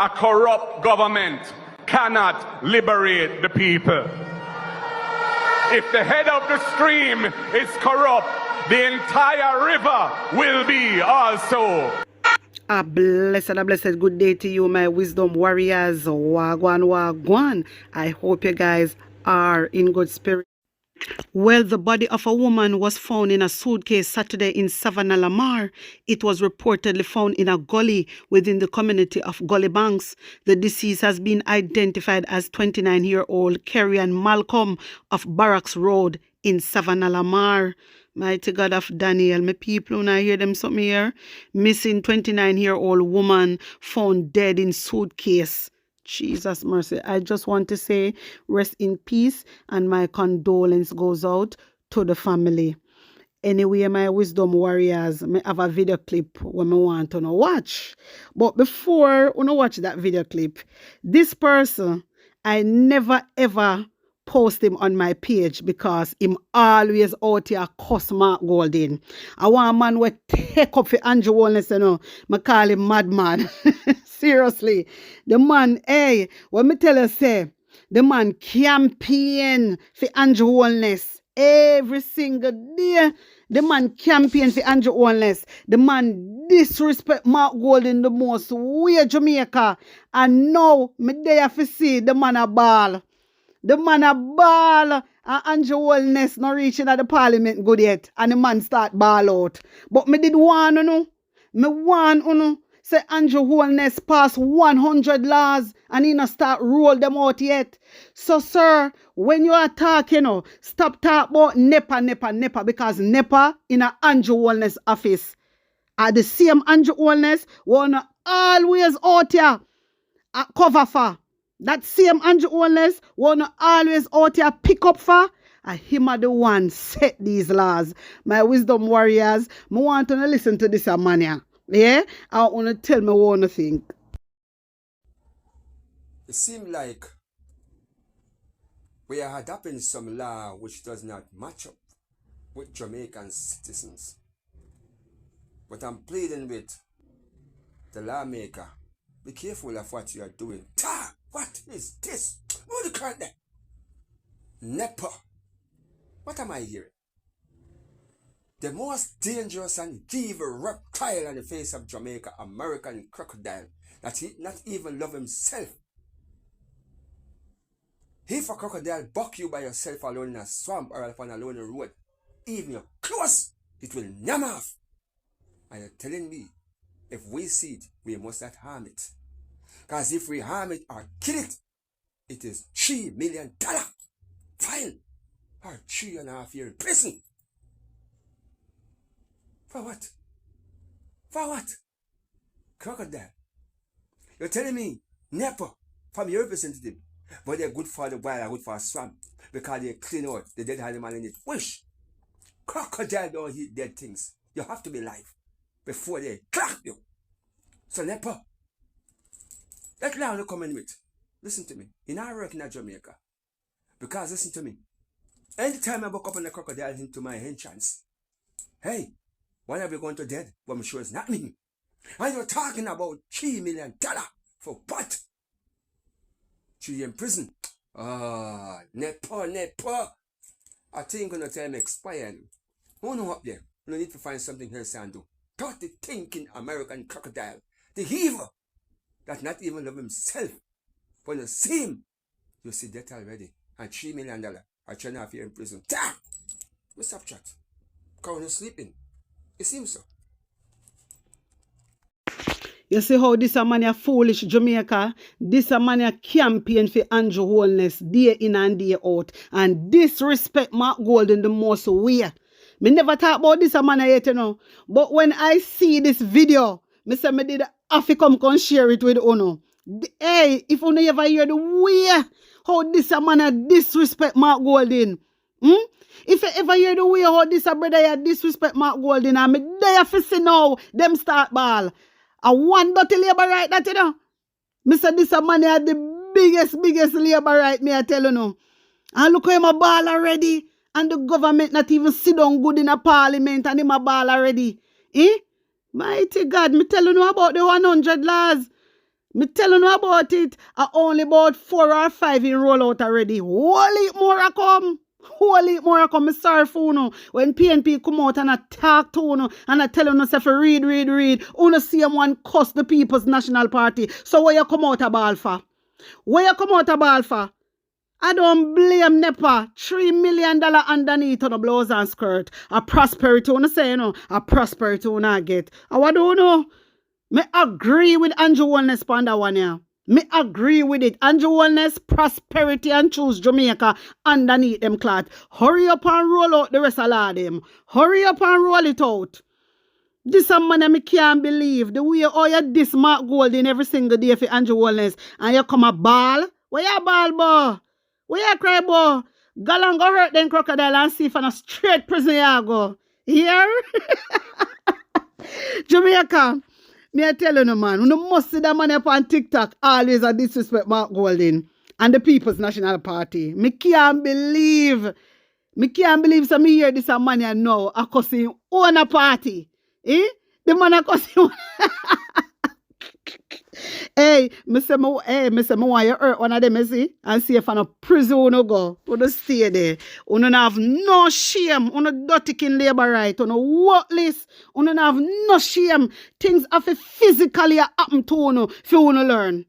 A corrupt government cannot liberate the people. If the head of the stream is corrupt, the entire river will be also. A blessed good day to you, my wisdom warriors. Wagwan, wagwan. I hope you guys are in good spirit. Well, the body of a woman was found in a suitcase Saturday in Savannah, Lamar. It was reportedly found in a gully within the community of Gully Banks. The deceased has been identified as 29-year-old Kerryanne Malcolm of Barracks Road in Savannah, Lamar. Mighty God of Daniel, my people, when I hear them something here. Missing 29-year-old woman found dead in suitcase. Jesus mercy. I just want to say rest in peace and my condolence goes out to the family. Anyway, my wisdom warriors, I have a video clip when I want to watch. But before I watch that video clip, this person, I never ever post him on my page because him always out here cuss Mark Golding. I want a man who take up for Andrew Wellness, you know. I call him madman. Seriously. The man, hey, what me tell you say, the man campaign for Andrew Wellness every single day. The man campaign for Andrew Wellness. The man disrespect Mark Golding the most way Jamaica. And now me there to see the man a ball. The man a ball and Andrew Wellness not reaching at the parliament good yet. And the man start ball out. But me did want to know. Me want to know. Say Andrew Wellness pass 100 laws and he not start roll them out yet. So sir, when you are talking, stop talking about NEPA because NEPA in a Andrew Wellness office. At the same Andrew Wellness wanna always out here at cover for. That same Andrew Wellness wanna always out here pick up for. And him are the one set these laws. My wisdom warriors, I want to listen to this mania. Yeah? I want to tell me what I think. It seems like we are adopting some law which does not match up with Jamaican citizens. But I'm pleading with the lawmaker. Be careful of what you are doing. What is this? What do you call that? NEPA. What am I hearing? The most dangerous and evil reptile on the face of Jamaica, American crocodile, that he not even love himself. If a crocodile buck you by yourself alone in a swamp or upon a lonely road, even you're close, it will yam off. And you're telling me, if we see it, we must not harm it. Because if we harm it or kill it, it is $3 million fine or 3.5 years in prison. For what? For what? Crocodile. You're telling me NEPA from your representative, but they're good for the wild and good for a swamp because they clean out the dead animal in it. Wish. Crocodile don't eat dead things. You have to be live before they clap you. So NEPA, that law will come in with. Listen to me. You're not working at Jamaica. Because listen to me. Anytime I walk up on the crocodile into my entrance, hey, when are we going to dead? Well, I'm sure it's not me. And you're talking about $3 million for what? 3 years in prison. NEPA. I think when the time expired, who know up there? You need to find something else and do. Thought the thinking American crocodile, the evil, that not even love himself. When you see him, you see that already. And $3 million or 3.5 years in prison. Damn! We stop chat. Because you're sleeping. It seems so. You see how this a man a foolish Jamaica? This a man a campaign for Andrew Wellness day in and day out. And disrespect Mark Golding the most way. Me never talk about this a man yet, you know. But when I see this video, me say me did have to come share it with Uno. Hey, if you ever hear the way how this a man a disrespect Mark Golding. If you ever hear the way how this a brother a disrespect Mark Golding, and me there for see now, them start ball. A one dirty labor right that, you know. Me say this a man had the biggest labor right, me I tell you now. And look how him a ball already. And the government not even sit down good in a parliament and him a ball already. Mighty God, me tell you now about the 100 laws. Me telling you about it. I only about 4 or 5 in roll out already. Holy more a come. Holy more a come. Me sorry for you. When PNP come out and I talk to you and I tell you say for read. You see one cuss the People's National Party. So where you come out a ball for? Where you come out a ball for? I don't blame NEPA. $3 million underneath on the blouse and skirt. A prosperity, you say, a prosperity you not get. I what do you know? Me agree with Andrew Wellness on that one here. Me agree with it. Andrew Wellness, prosperity and choose Jamaica underneath them cloth. Hurry up and roll out the rest of them. Hurry up and roll it out. This a man I can't believe. The way how you this Mark Golding every single day for Andrew Wellness and you come a ball. Where you ball, boy? Where you cry, boy? Galang go hurt them crocodile and see if a straight prison you go. Here? Jamaica. Me I tell you no man, you must see that man up on TikTok always a disrespect Mark Golding and the People's National Party. Me can't believe some me hear this a man you know a cussing own a party. The man a cussing. Me say me want you hurt one of them, see? And see if I no prison you go. You stay there. You don't have no shame. You no dirty kin labor right. You no worthless. You don't have no shame. Things have to physically happen to you for you to learn.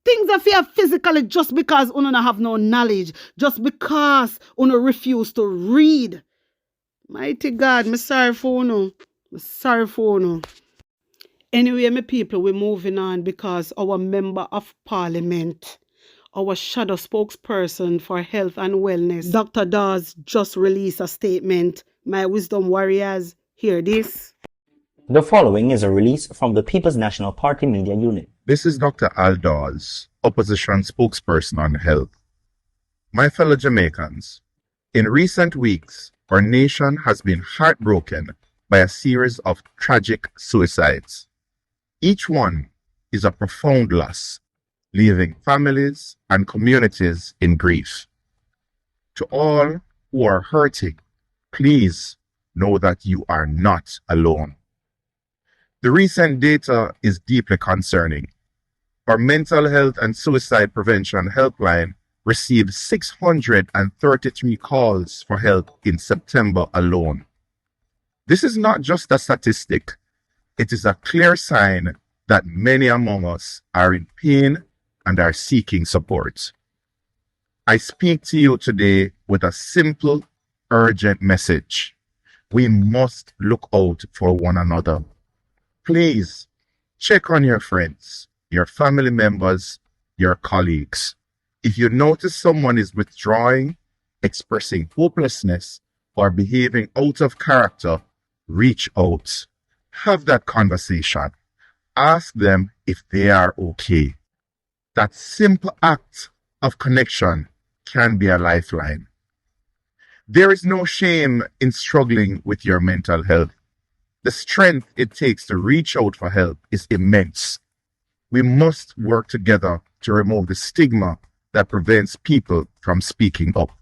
Things have to physically just because you don't have no knowledge. Just because you refuse to read. Mighty God, me sorry for you. Me sorry for you. Anyway, my people, we're moving on because our member of parliament, our shadow spokesperson for health and wellness, Dr. Dawes, just released a statement. My wisdom warriors, hear this. The following is a release from the People's National Party Media Unit. This is Dr. Al Dawes, opposition spokesperson on health. My fellow Jamaicans, in recent weeks, our nation has been heartbroken by a series of tragic suicides. Each one is a profound loss, leaving families and communities in grief. To all who are hurting, please know that you are not alone. The recent data is deeply concerning. Our mental health and suicide prevention helpline received 633 calls for help in September alone. This is not just a statistic. It is a clear sign that many among us are in pain and are seeking support. I speak to you today with a simple, urgent message. We must look out for one another. Please check on your friends, your family members, your colleagues. If you notice someone is withdrawing, expressing hopelessness, or behaving out of character, reach out. Have that conversation. Ask them if they are okay. That simple act of connection can be a lifeline. There is no shame in struggling with your mental health. The strength it takes to reach out for help is immense. We must work together to remove the stigma that prevents people from speaking up.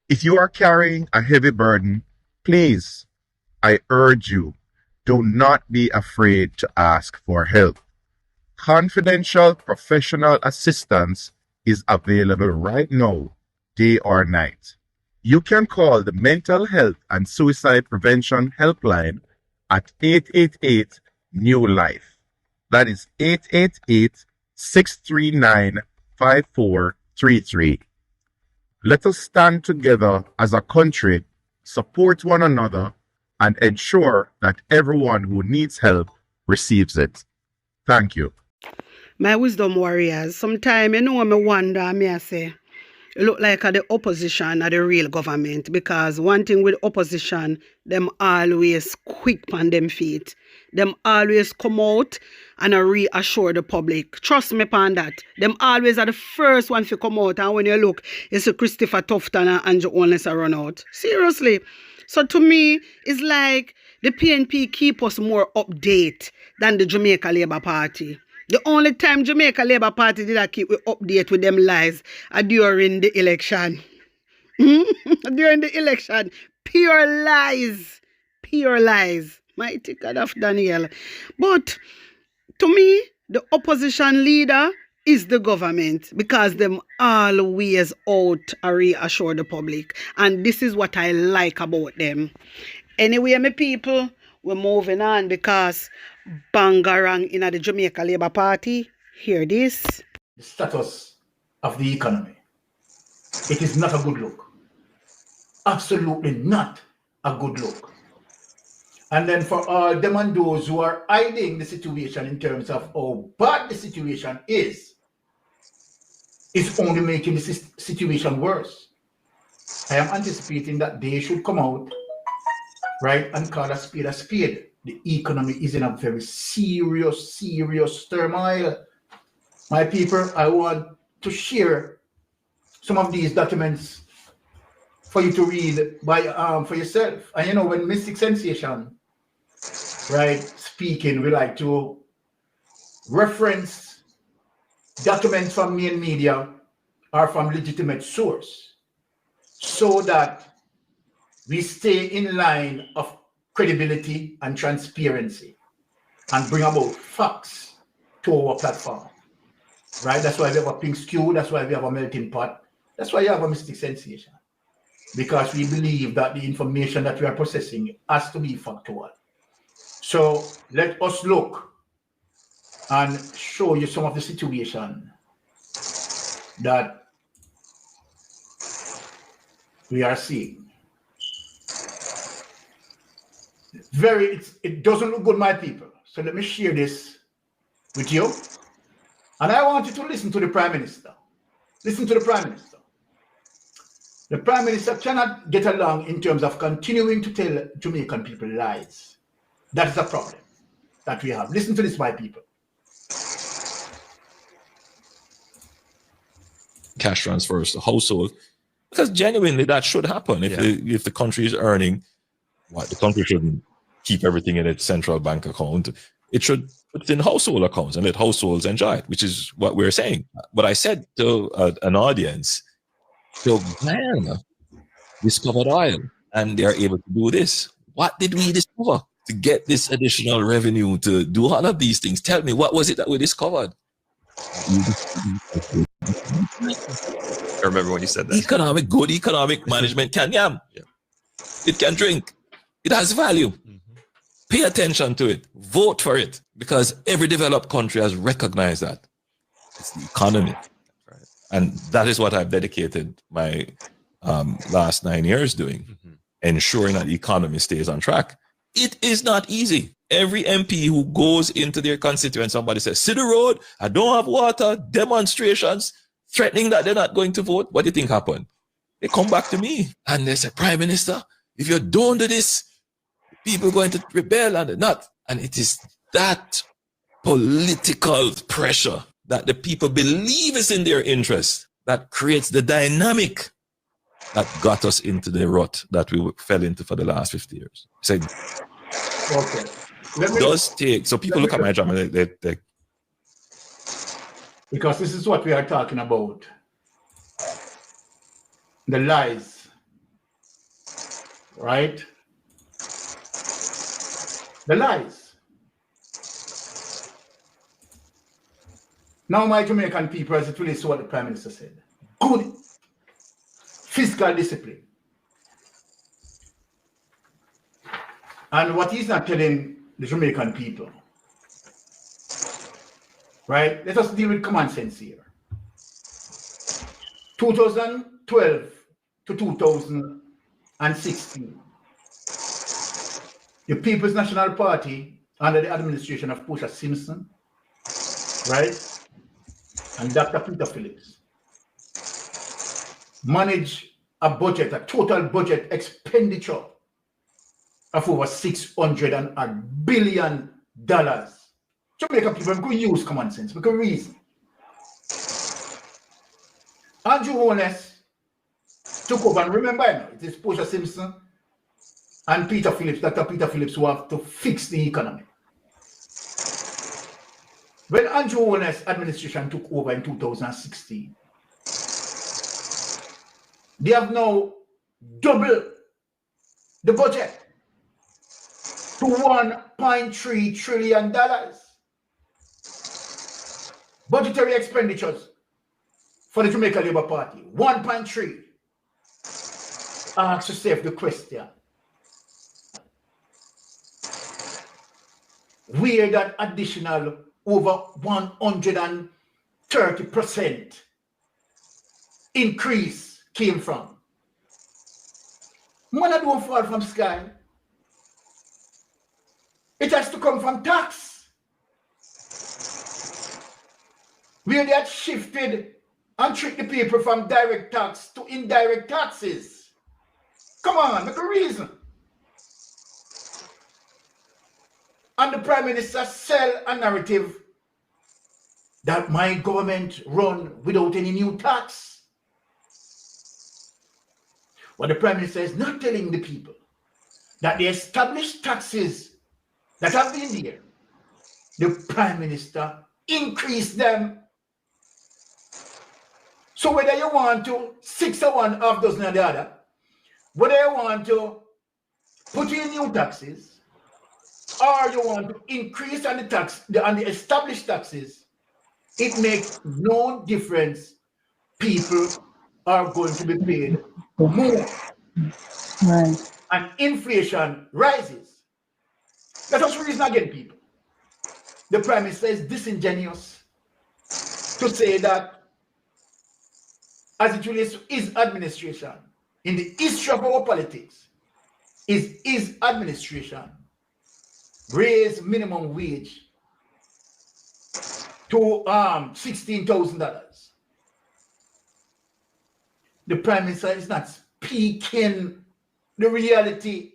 If you are carrying a heavy burden, please, I urge you, do not be afraid to ask for help. Confidential professional assistance is available right now, day or night. You can call the Mental Health and Suicide Prevention Helpline at 888 New Life. That is 888-639-5433. Let us stand together as a country, support one another, and ensure that everyone who needs help receives it. Thank you. My wisdom warriors, sometimes me wonder, I say, it look like the opposition are the real government, because one thing with opposition, them always quick on them feet. Them always come out and reassure the public. Trust me upon that. Them always are the first one to come out, and when you look, it's a Christopher Tufton and Andrew Wellness run out. Seriously. So to me, it's like the PNP keep us more update than the Jamaica Labour Party. The only time Jamaica Labour Party did not keep we update with them lies are during the election. During the election. Pure lies. Pure lies. Mighty God of Daniel. But to me, The opposition leader is the government because them always out to reassure the public. And this is what I like about them. Anyway, my people, we're moving on because Bangarang in the Jamaica Labour Party. Hear this. The status of the economy. It is not a good look. Absolutely not a good look. And then for all them and those who are hiding the situation in terms of how bad the situation is, it's only making the situation worse. I am anticipating that they should come out, right, and call a spade a spade. The economy is in a very serious turmoil. My people, I want to share some of these documents for you to read by for yourself. And you know, when Mystic Sensation, right, speaking, we like to reference documents from main media or from legitimate source so that we stay in line of credibility and transparency and bring about facts to our platform, right? That's why we have a pink skew, that's why we have a melting pot, that's why you have a Mystic Sensation, because we believe that the information that we are processing has to be factual. So let us look and show you some of the situation that we are seeing. It doesn't look good, my people. So let me share this with you. And I want you to listen to the Prime Minister. Listen to the Prime Minister. The Prime Minister cannot get along in terms of continuing to tell Jamaican people lies. That is a problem that we have. Listen to this, my people. Cash transfers to household, because genuinely that should happen. If the country is earning, the country shouldn't keep everything in its central bank account. It should put it in household accounts and let households enjoy it, which is what we're saying. But I said to an audience, so Guyana discovered oil and they are able to do this. What did we discover to get this additional revenue to do all of these things? Tell me, what was it that we discovered? I remember when you said that. Good economic management can yam. Yeah. It can drink. It has value. Pay attention to it. Vote for it, because every developed country has recognized that. It's the economy. Right. And that is what I've dedicated my last 9 years doing, ensuring that the economy stays on track. It is not easy. Every MP who goes into their constituent, somebody says, see the road, I don't have water, demonstrations, threatening that they're not going to vote. What do you think happened? They come back to me and they say, Prime Minister, if you don't do this, people are going to rebel and not. And it is that political pressure that the people believe is in their interest that creates the dynamic that got us into the rut that we fell into for the last 50 years. So okay. It does take, so people look at my job and they because this is what we are talking about. The lies, right? The lies. Now, my Jamaican people, as it relates to what the Prime Minister said, good fiscal discipline. And what he's not telling the Jamaican people, right? Let us deal with common sense here. 2012 to 2016, the People's National Party, under the administration of Portia Simpson, right, and Dr. Peter Phillips, managed a budget, a total budget expenditure of over $600 billion. Jamaican people, we could use common sense, we could reason. Andrew Holness took over, and remember, it is Portia Simpson and Peter Phillips, Dr. Peter Phillips, who have to fix the economy. When Andrew Holness' administration took over in 2016, they have now doubled the budget to $1.3 trillion. budgetary expenditures for the Jamaica Labour Party, 1.3. Ask yourself the question, where that additional over 130% increase came from? Money don't fall from sky. It has to come from tax. Where they had shifted and tricked the people from direct tax to indirect taxes. Come on, make a reason. And the Prime Minister sell a narrative that my government run without any new tax. What the Prime Minister is not telling the people that the established taxes that have been there, the Prime Minister increased them. So whether you want to 6 or 1, half dozen of the other, whether you want to put in new taxes, or you want to increase on the established taxes, it makes no difference. People are going to be paid more. Right. And inflation rises. Let us reason again, people. The Prime Minister is disingenuous to say that as it relates to his administration, in the history of our politics, is his administration raise minimum wage to $16,000. The Prime Minister is not speaking the reality,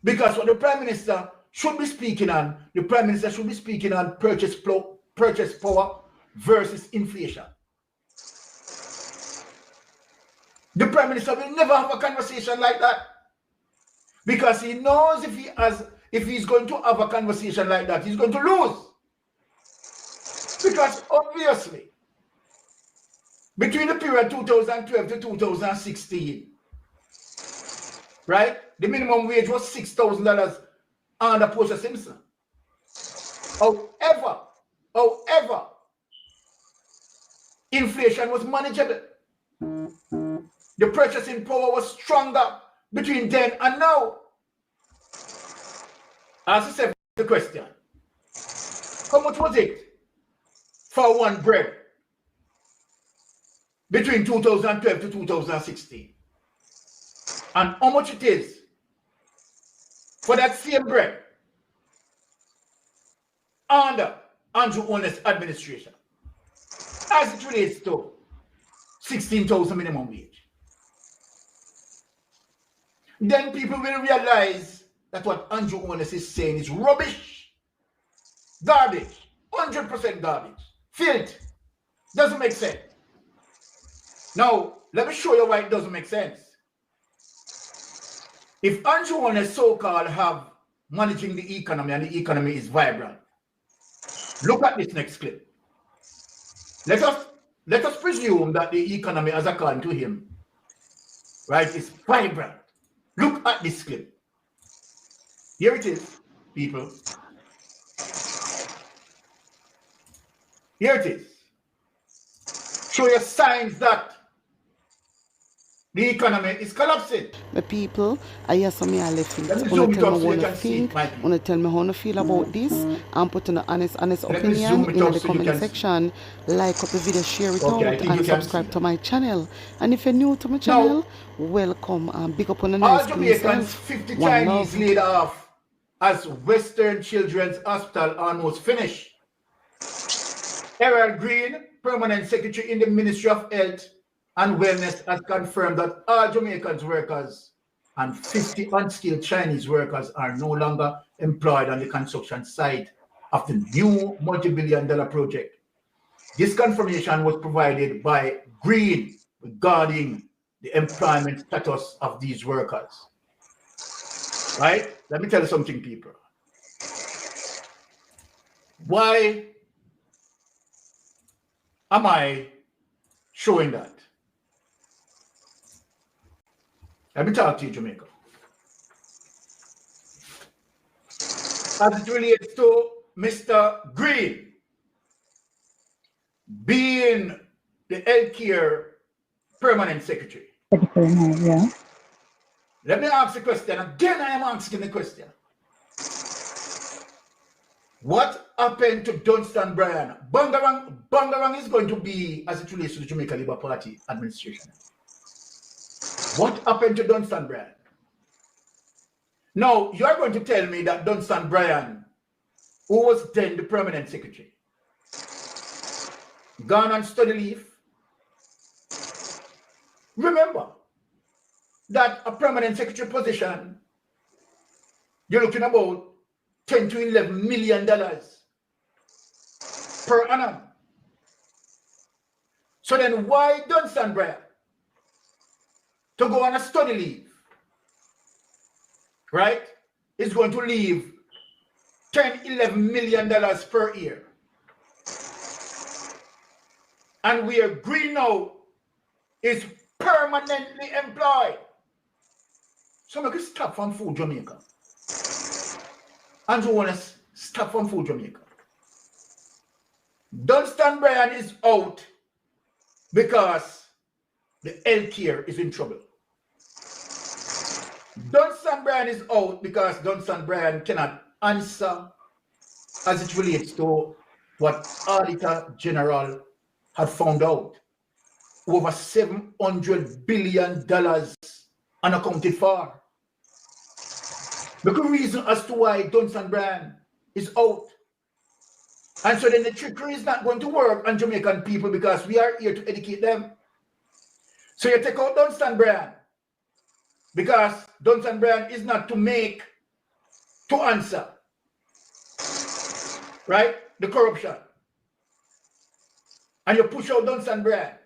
because what the Prime Minister should be speaking on, the Prime Minister should be speaking on purchase power versus inflation. The Prime Minister will never have a conversation like that, because he knows if he's going to have a conversation like that, he's going to lose. Because obviously, between the period 2012 to 2016, right, the minimum wage was $6,000 under Portia Simpson. However, inflation was manageable. The purchasing power was stronger between then and now. Ask yourself the question, how much was it for one bread between 2012 to 2016? And how much it is for that same bread under Andrew Holness administration as it relates to 16,000 minimum wage? Then people will realize that what Andrew Holness is saying is rubbish, garbage, 100% garbage, filth, doesn't make sense. Now, let me show you why it doesn't make sense. If Andrew Holness so-called have managing the economy and the economy is vibrant, look at this next clip. Let us presume that the economy, as according to him, right, is vibrant. Look at this clip. Here it is, people. Here it is. Show you signs that the economy is collapsing. The people, I hear some of left feet. Let me Wanna zoom it tell up me so what you you can see think, it, my people. wanna tell me how you feel about this, and put in an honest Let me opinion zoom it in up the so you comment can section. Like up the video, share it Okay, I out, think you and can subscribe see to that. my channel. And if you're new to my channel, welcome and big up on the All nice clean Jamaicans, self. 50 One Chinese love. laid off as Western Children's Hospital almost finished. Errol Green, Permanent Secretary in the Ministry of Health and Wellness, has confirmed that all Jamaicans workers and 50 unskilled Chinese workers are no longer employed on the construction site of the new multi-billion-dollar project. This confirmation was provided by Green regarding the employment status of these workers. Right? Let me tell you something, people. Why am I showing that? Let me talk to you, Jamaica. As it relates to Mr. Green, being the healthcare permanent secretary. Yeah. Let me ask the question again. I am asking the question. What happened to Dunstan Bryan? Bangarang is going to be as it relates to the Jamaica Labour Party administration. What happened to Dunstan Bryan? Now, you are going to tell me that Dunstan Bryan, who was then the permanent secretary, gone on study leave. Remember that a permanent secretary position, you're looking about $10 to $11 million per annum. So then why Dunstan Bryan to go on a study leave, right, is going to leave $10, $11 million per year? And where Green now is permanently employed. So make it stop from food Jamaica. And you want to stop from food Jamaica. Dunstan Bryan is out because the healthcare is in trouble. Dunstan Bryan is out because Dunstan Bryan cannot answer as it relates to what Auditor General had found out. Over $700 billion unaccounted for. Look at the reason as to why Dunstan Bryan is out. And so then the trickery is not going to work on Jamaican people because we are here to educate them. So you take out Dunstan Bryan because Dunstan Bryan is not to make, to answer, right, the corruption. And you push out Dunstan Bryan.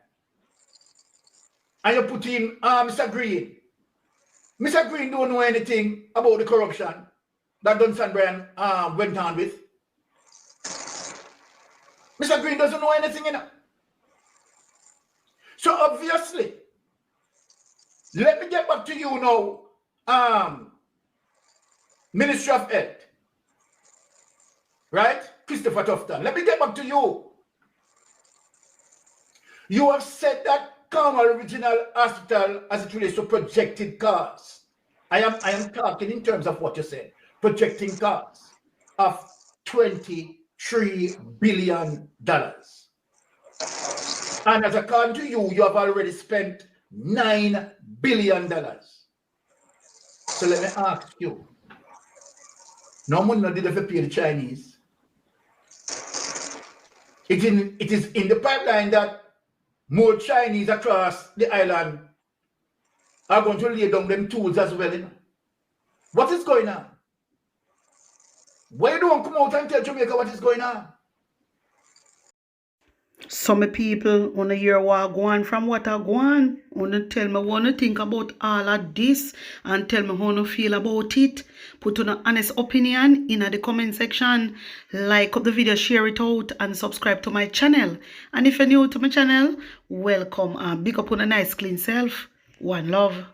And you put in Mr. Green. Mr. Green don't know anything about the corruption that Dunstan Bryan went on with. Mr. Green doesn't know anything, you know. So obviously, let me get back to you now, Ministry of Health, right? Christopher Tufton. Let me get back to you. You have said that Cova Regional Hospital as it relates to projected costs. I am talking in terms of what you said. Projecting costs of $23 billion. And as according to you, you have already spent $9 billion. So let me ask you. No money did ever pay the Chinese. It is in the pipeline that more Chinese across the island are going to lay down them tools as well. You know? What is going on? Why don't come out and tell Jamaica what is going on? Some people wanna hear what go on from what I go on. Wanna tell me what you think about all of this and tell me how you feel about it. Put on an honest opinion in the comment section. Like up the video, share it out, and subscribe to my channel. And if you're new to my channel, welcome and big up on a nice clean self. One love.